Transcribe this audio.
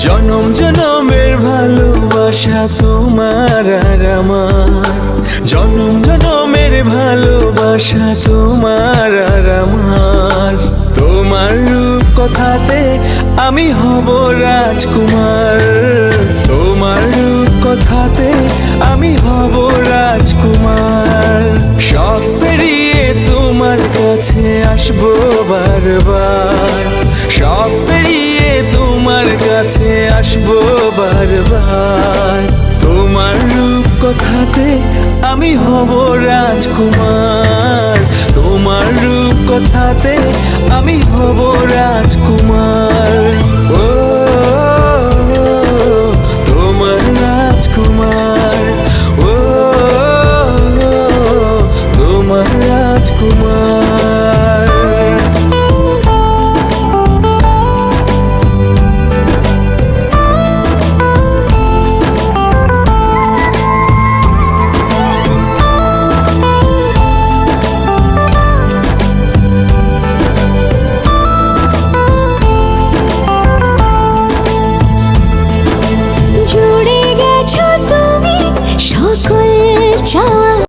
জনম জনমের ভালোবাসা তোমার আর আমার, জনম জনমের ভালোবাসা তোমার আর আমার। তোমার রূপ কথাতে আমি হব রাজকুমার, তোমার রূপ কথাতে আমি হব রাজকুমার। সব পেরিয়ে তোমার কাছে আসবো বারবার, সব পেরিয়ে তোমার কাছে আসবো বারবার। তোমার রূপ কথাতে আমি হব রাজকুমার, তোমার রূপ কথাতে আমি হব রাজকুমার। ও তোমার রাজকুমার, ও তোমার রাজকুমার। জুড়ে গেছো তুমি সকল চাওয়া